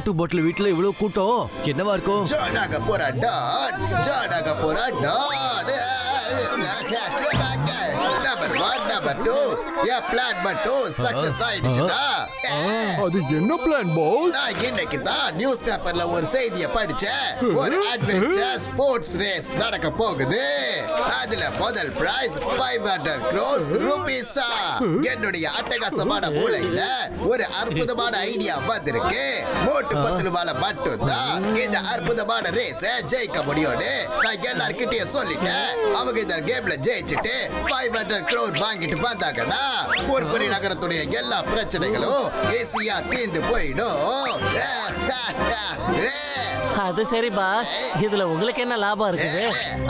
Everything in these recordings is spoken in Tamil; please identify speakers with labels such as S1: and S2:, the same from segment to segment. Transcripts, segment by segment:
S1: மோட்டு பாட்டில் வீட்டுல இவ்வளவு கூட்டம் என்னவா இருக்கும்?
S2: ஜானாக போறா டான், ஜானாக போறா டான். நம்பர் 1 நம்பர் 2 என் பிளான் மட்டும் சக்சஸ் ஆயிடுச்சுடா.
S3: அது என்ன பிளான் பாஸ்?
S2: நான் இன்னைக்கு தான் நியூஸ் பேப்பர்ல ஒரு செய்தியை படிச்சேன். ஒரு அட்வென்ச்சர் ஸ்போர்ட்ஸ் ரேஸ் நடக்க போகுது. அதுல முதல் பிரைஸ் 500 crores ரூபீஸா. என்னுடைய அட்டகாசமான மூளையில ஒரு அற்புதமான ஐடியா வந்திருக்கு. மோட்டு பத்துலுவால மட்டும்தான் இந்த அற்புதமான ரேஸ ஜெயிக்க முடியும்னு நான் எல்லார்கிட்டயும் சொல்லிட்டேன். அவங்க இந்த கேம்ல ஜெயிச்சுட்டு 500 crore வாங்கிட்டு வந்தாங்கன்னா பொற்புரி நகரத்துடைய எல்லா பிரச்சனைகளும் ஈஸியா தீர்ந்து போயிடும்.
S4: அது சரி பாஸ், இதுல உங்களுக்கு என்ன லாபம் இருக்குது?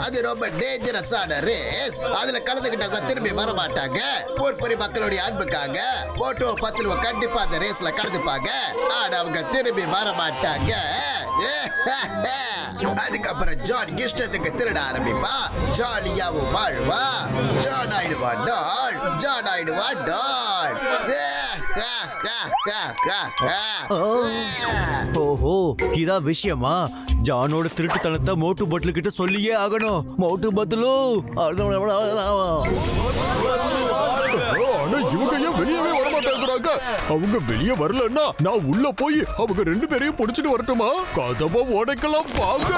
S2: அது ரொம்ப டேஞ்சரஸான ரேஸ். அதுல கலந்துகிட்டவங்க திரும்பி வர மாட்டாங்க. பொற்புரி மக்களுடைய அன்புக்காக போட்டோ 10 ரூபா கண்டிப்பா அந்த ரேஸ்ல கலந்துப்பாங்க. ஆனா அவங்க திரும்பி வர மாட்டாங்க. அதுக்கப்புறம் ஜான் இஷ்டத்துக்கு திருட ஆரம்பிப்பா. ஜாலியாவும் வாழ்வா. ஜான் ஆயிடுவா டான், ஜான் ஆயிடுவா டான்.
S1: ஓஹோ, இதான் விஷயமா? ஜானோட திருட்டுத்தனத்தை மோட்டு பாட்டில் கிட்ட சொல்லியே ஆகணும். மோட்டு பாட்டிலு
S3: ஆனா இவங்க ஏன் வெளியவே வர மாட்டேங்கிறாங்க? அவங்க வெளியே வரலன்னா நான் உள்ள போய் அவங்க 2 பேரையும் புடிச்சிட்டு வரட்டுமா? கதவை உடைக்கலாம் வாங்க.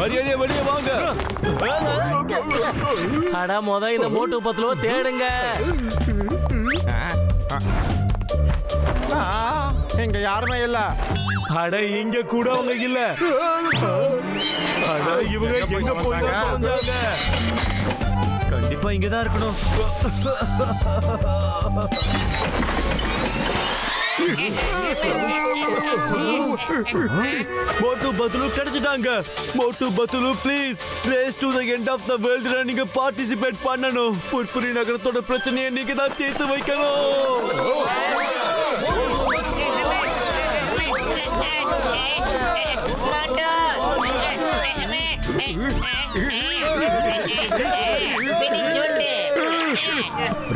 S1: மரியாதையா வெளியே வாங்க.
S4: அடா இந்த மோட்டு பத்துலோ தேடுங்க.
S5: இங்க யாருமே இல்ல.
S4: அட இங்க கூட அவங்க இல்ல. அட இவங்க எங்க போய் தொலைஞ்சாங்க?
S1: கண்டிப்பா இங்கதான் இருக்கணும். மோட்டு பத்துலு கிடைச்சிட்டாங்க. Motu Patlu please, race to the end of the world நீங்க பார்ட்டிசிபேட் பண்ணணும். பொற்புரி நகரத்தோட பிரச்சனையை நீங்க தான் தீர்த்து வைக்கணும்.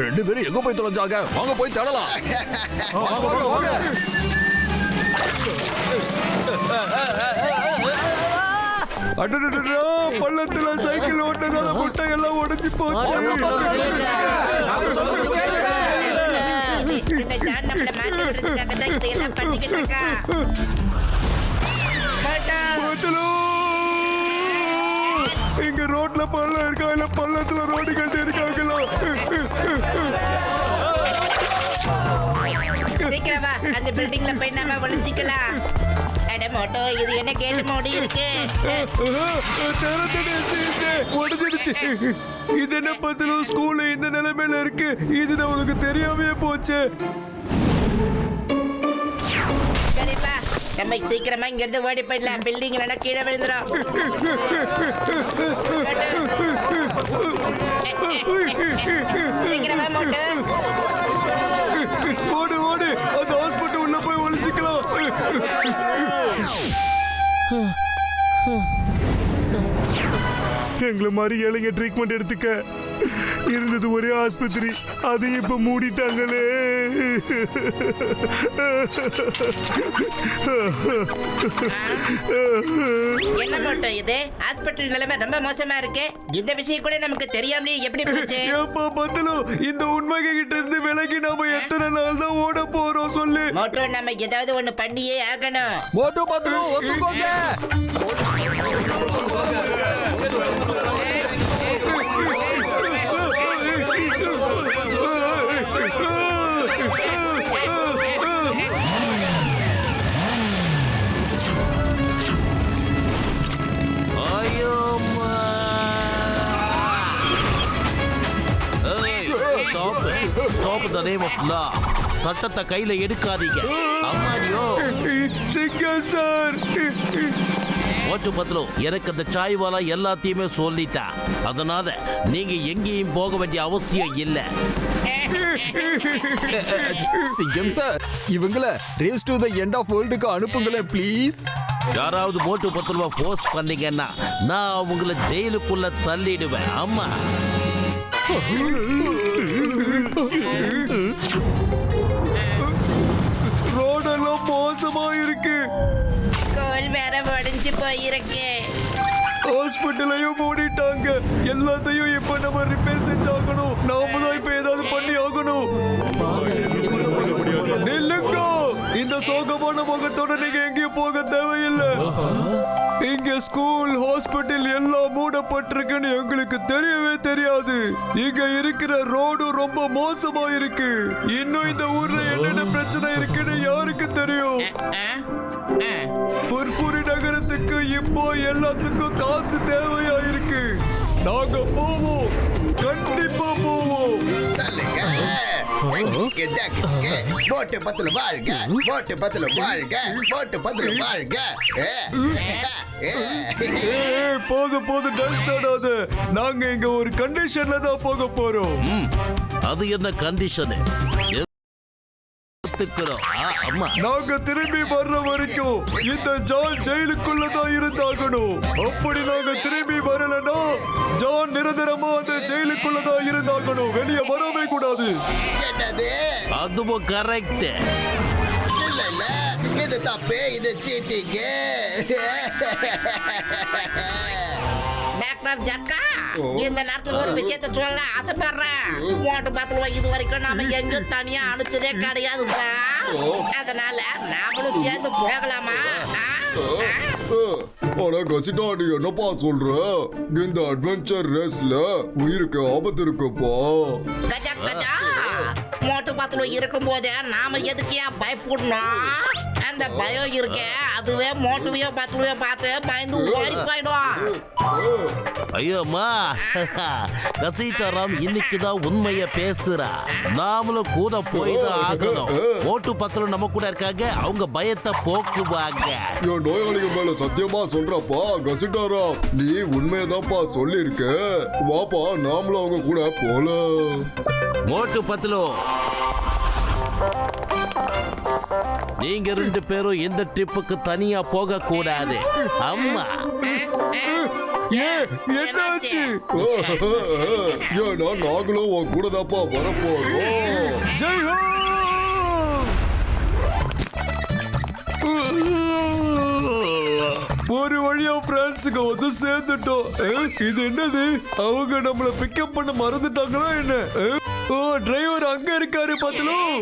S3: ரெண்டு பேரும் எங்க போய் தொலைஞ்சாங்க? வாங்க போய் தேடலாம்.
S1: பள்ளத்துல சைக்கிள் ஓட்டதால முட்டை எல்லாம் உடைஞ்சு போச்சு. இங்க ரோட்ல பள்ளம் இருக்கா இல்ல பள்ளத்துல ரோடு கட்டி இருக்காங்களோ?
S6: சீக்கிரமா அந்த பில்டிங்ல போய் நாம ஒளிஞ்சிக்கலாம். அட மோட்டோ, இது என்ன கேட்டு மூடி இருக்கு?
S1: உடஞ்சிடுச்சு. இது என்ன பத்தில ஸ்கூல்ல இந்த நிலைமையில இருக்கு? இது நம்மளுக்கு தெரியாமே போச்சு.
S6: சரிப்பா, நம்ம சீக்கிரமா இங்க இருந்து ஓடி போயிடலாம். பில்டிங்ல கீழே விழுந்துரும். சீக்கிரமா மோட்டோ.
S1: ஓடு ஓடு, அந்த ஹாஸ்பிட்டல் உள்ள போய் ஒளிஞ்சிக்கலாம். எங்களை மாதிரி ஏழைங்க ட்ரீட்மெண்ட் எடுத்துக்க இருந்தது ஒரே ஆஸ்பத்திரி, அது இப்ப மூடிட்டாங்களே.
S6: என்ன மோட்டோ இது? ஹாஸ்பிட்டல் நிலைமை ரொம்ப மோசமா இருக்கு. இந்த விஷயம் கூட நமக்கு தெரியாமலே எப்படி போச்சு?
S1: ஏப்பா பத்தலு, இந்த உண்மைங்க கிட்ட இருந்து விலகி நாம எத்தனை நாள் தான் ஓட போறோம் சொல்லு.
S6: மோட்டோ, நம்ம ஏதாவது ஒண்ணு பண்ணியே ஆகணும்.
S3: மோட்டு பத்துலு ஒத்துக்கோங்க.
S7: Stop the name of law. சட்டத்தை கையில எடுக்காதீங்க. அம்மாடியோ
S1: சிங்கம் சார்.
S7: ஓட்டு பத்லு, எனக்கு அந்த சாய்வாலா எல்லாத்தையுமே சொல்லிட்டா. அதனால நீங்க எங்கேயும் போக வேண்டிய அவசியம் இல்ல.
S3: சிங்கம் சார், இவங்கள race to the end of வேர்ல்டுக்கு அனுப்புங்களேன் ப்ளீஸ்.
S7: யாராவது மோட்டு பத்லுவா ஃபோர்ஸ் பண்ணீங்கன்னா நான் உங்களை ஜெயிலுக்குள்ள தள்ளிடுவேன். அம்மா
S1: ரோடெல்லாம் மோசமா இருக்கு.
S6: ஸ்கூல் வேற ஒடிஞ்சு போயிருக்கு.
S1: ஹாஸ்பிட்டலையும் மூடிட்டாங்க. எல்லாத்தையும் இப்ப நம்ம ரிப்பேர் செஞ்சாகணும். நாம தான் இப்ப ஏதாவது பண்ணி ஆகணும். நில்லுங்க. இந்த சோகமான முகத்தோட நீங்க எங்கேயும் போக தேவையில்லை. இங்க ஸ்கூல் ஹாஸ்பிட்டல் எல்லாம் மூடப்பட்டிருக்குன்னு எங்களுக்கு தெரியவே தெரியாது. இங்க இருக்கிற ரோடு ரொம்ப மோசமா இருக்கு. இன்னும் இந்த ஊர்ல என்னென்ன பிரச்சனை இருக்குன்னு யாருக்கு தெரியும்? புர்புரி நகரத்துக்கு இப்போ எல்லாத்துக்கும் காசு தேவையா இருக்கு. நாங்க போவோம், கண்டிப்பா போவோம்.
S2: தள்ளுங்க. தங்கிச்சுக்கு, டக்கிச்சுக்கு. போட்டு பத்துல வாழ்க, போட்டு பத்துல வாழ்க, போட்டு பத்துல வாழ்க.
S1: போதும் டான்ஸ் ஆடாத. நாங்க இங்க ஒரு கண்டிஷன்ல தான் போக போறோம்.
S7: அது என்ன கண்டிஷனு? அம்மா,
S1: நாங்க திரும்பி வர்ற வரைக்கும் இந்த ஜான் ஜெயிலுக்குள்ள தான் இருந்தாகணும். அப்படி நாங்க திரும்பி வரலன்னா ஜான் நிரந்தரமா அந்த ஜெயிலுக்குள்ள தான் இருந்தாகணும். வெளியே வரவே கூடாது.
S2: என்னது?
S7: அதுவும் கரெக்ட்.
S2: இல்ல இல்ல, இது தப்பு, இது சீட்டிங்க.
S6: டாக்டர் ஜக்கா, இந்த நேரத்துல ஒரு விஷயத்த சொல்ல ஆசைப்படுறேன். ஓட்டு பாத்துல இது வரைக்கும் நாம எங்கேயும் தனியா அனுப்பிச்சதே கிடையாதுப்பா. அதனால நாமளும் சேர்ந்து போகலாமா?
S3: ஆனா கசிட்டா, நீ என்னப்பா சொல்ற? இந்த அட்வென்ச்சர் ரேஸ்ல உயிருக்கு ஆபத்து இருக்குப்பா.
S6: கஜா கஜா, மோட்டு பாத்துல இருக்கும் போதே நாம எதுக்கியா பயப்படணும்? அந்த பயம் இருக்கே, அதுவே மோட்டுவையோ பத்துவையோ பார்த்து பயந்து ஓடி போயிடும்.
S7: ஐயோம்மா, கசீதாராம் இன்னைக்குதான் உண்மைய பேசுறா. நாமளும் கூட போய் தான் ஆகணும். ஓட்டு பத்திரம் நம்ம கூட இருக்காங்க, அவங்க பயத்தை போக்குவாங்க.
S3: என் நோயாளிங்க மேல சத்தியமா சொல்றப்பா கசிட்டாராம், நீ உண்மையதான்ப்பா சொல்லிருக்க. வாப்பா, நாமளும் அவங்க கூட போலாம்.
S7: ஓட்டு பத்திரம், நீங்க ரெண்டு பேரும் இந்த ட்ரிப்புக்கு தனியா போக கூடாது. அம்மா,
S1: என்னாச்சு?
S3: ஏன்னா நாங்களும் உன் கூட தான்ப்பா வரப்போறோம்.
S1: ஜெய் ஹோ! ஒரு வழியா பிரான்ஸுக்கு வந்து சேர்ந்துட்டோம். இது என்னது? அவங்க நம்மள பிக்கப் பண்ண மறந்துட்டாங்களா என்ன? ஓ, டிரைவர் அங்க இருக்காரு பாத்தலும்.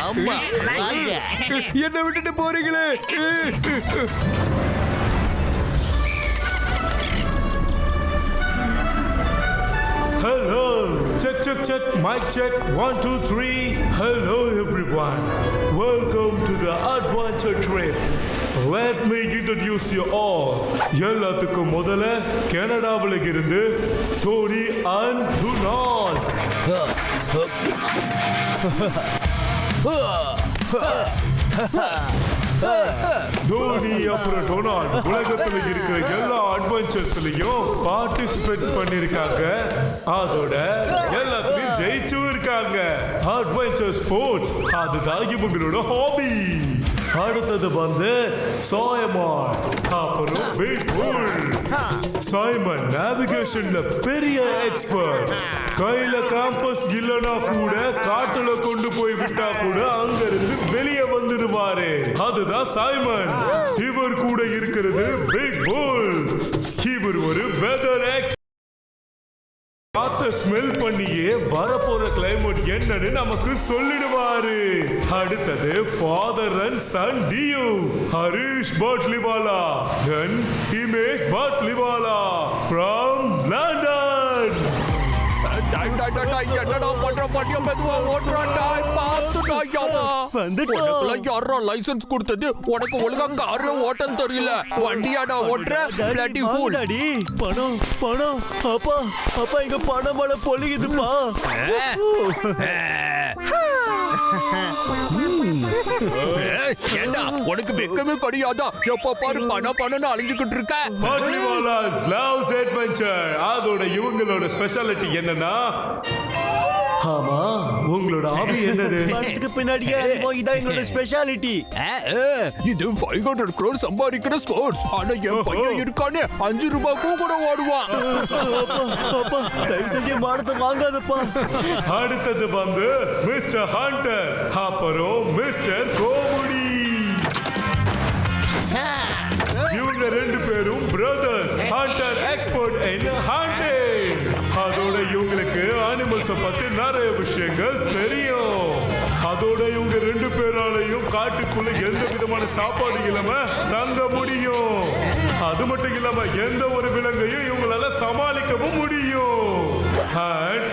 S7: அம்மா வாங்க.
S1: என்ன விட்டுட்டு போறீங்களே?
S8: Hello, check, mic check, 1, 2, 3. Hello everyone, welcome to the adventure trip. Let me introduce you all. எல்லாத்துக்கும் முதல்ல கனடாவில இருந்து டோனி அண்ட் டொனால்ட். டோனி அப்புறம் டொனால்ட் உலகத்துல இருக்கிற எல்லா அட்வென்ச்சர்ஸ்லயும் பார்ட்டிசிபேட் பண்ணிருக்காங்க. அதோட எல்லாத்துலயும் ஜெயிச்சும் இருக்காங்க. அட்வென்ச்சர் ஸ்போர்ட்ஸ் அதுதான் இவங்களோட ஹாபி. அடுத்தது வந்து சாயமான், அப்புறம் பிக் புல். சைமன் நேவிகேஷன்ல பெரிய எக்ஸ்பர்ட். கையில காம்பஸ் இல்லனா கூட காட்டுல கொண்டு போய் விட்டா கூட அங்க இருந்து வெளியே வந்துடுவாரு. அதுதான் சைமன். இவர் கூட இருக்கிறது பிக் புல். இவர் ஒரு வெதர் எக்ஸ்பர்ட். காத்த ஸ்மெல் பண்ணியே வரப்போற கிளைமேட் என்னன்னு நமக்கு சொல்லிடுவாரு. அடுத்தது father and son duo, Harish Batliwala then Imesh Batliwala from London.
S3: என்னடா பண்ற பாட்டியா? மெதுவா ஓட்டுறான்டா, பாத்துட்டாயாமா. உனக்குலாம் யாரா லைசென்ஸ் கொடுத்தது? உனக்கு ஒழுங்கா காரு ஓட்டம் தெரியல. வண்டியாடா ஓட்டுற? Bloody fool.
S1: அடி, பணம் பணம். அப்பா இங்க பணம் மழை பொழியுதுப்பா.
S3: ஏண்டா உனக்கு வெக்கமே கிடையாதா? எப்ப பாரு பணம் அழிஞ்சுக்கிட்டு இருக்க.
S8: பட்லிவாலாஸ் லவ்ஸ் அட்வென்ச்சர். அதோட இவங்களோட ஸ்பெஷாலிட்டி என்னன்னா ஆமா உங்களோட ஹாபி என்னது?
S5: பணத்துக்கு பின்னாடியே அனுபவம் இதான் எங்களோட ஸ்பெஷாலிட்டி.
S3: இது 500 crore சம்பாதிக்கிற ஸ்போர்ட்ஸ். ஆனா என் பையன் இருக்கானே 5 ரூபாய்க்கும் கூட ஓடுவான்.
S5: அப்பா தயவு செஞ்சு மாடத்தை வாங்காதப்பா.
S8: அடுத்தது வந்து மிஸ்டர் ஹண்டர், அப்புறம் மிஸ்டர் கோமுடி. இவங்க ரெண்டு பேரும் brothers, Hunter expert in hunting. அதோட இவங்களுக்கு அனிமல்ஸ பத்தி நிறைய விஷயங்கள் தெரியும். அதோட இவங்க ரெண்டு பேராலையும் காட்டுக்குள்ள எந்த விதமான சாப்பாடு இல்லாம தங்க முடியும். அது மட்டும் இல்லாம எந்த ஒரு விலங்கையும் இவங்களால சமாளிக்கவும் முடியும். And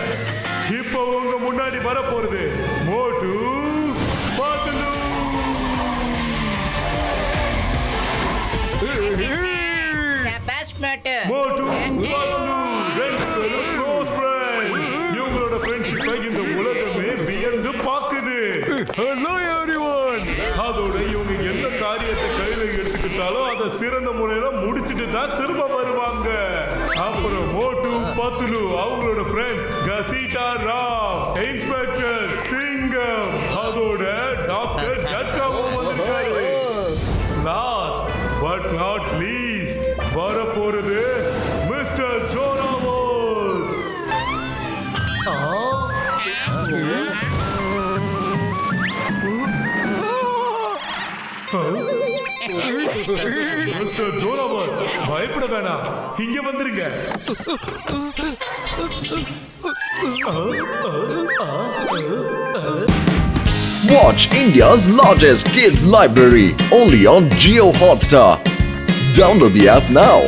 S8: இப்போ உங்க முன்னாடி வர போறது மோட்டு பத்லு.
S6: சபாஷ் மோட்டு.
S8: மோட்டு பத்லு ரெண்டு பேரும் க்ளோஸ் ஃப்ரெண்ட்ஸ். இவங்களோட ஃப்ரெண்ட்ஷிப்பை இந்த உலகமே வியந்து பார்க்குது.
S1: Hello everyone.
S8: அதோட இவங்க எந்த காரியத்தை கையில எடுத்துக்கிட்டாலும் அதை சிறந்த முறையில முடிச்சிட்டு தான் திரும்ப வருவாங்க. அப்புறம் மோட்டு பத்லு அவங்களோட ஃப்ரெண்ட்ஸ் கசீட்டா ராவ், இன்ஸ்பெக்டர் சிங்கம், அதோட டாக்டர் ஜட்காவும் வந்திருக்காரு. லாஸ்ட் பட் நாட் லீஸ்ட் வர போறது மிஸ்டர் ஜோராவோ. மிஸ்டர் ஜோராவர் பயப்பட வேணாம், இங்க வந்துருங்க.
S9: Watch India's largest kids library only on Jio Hotstar. Download the app now.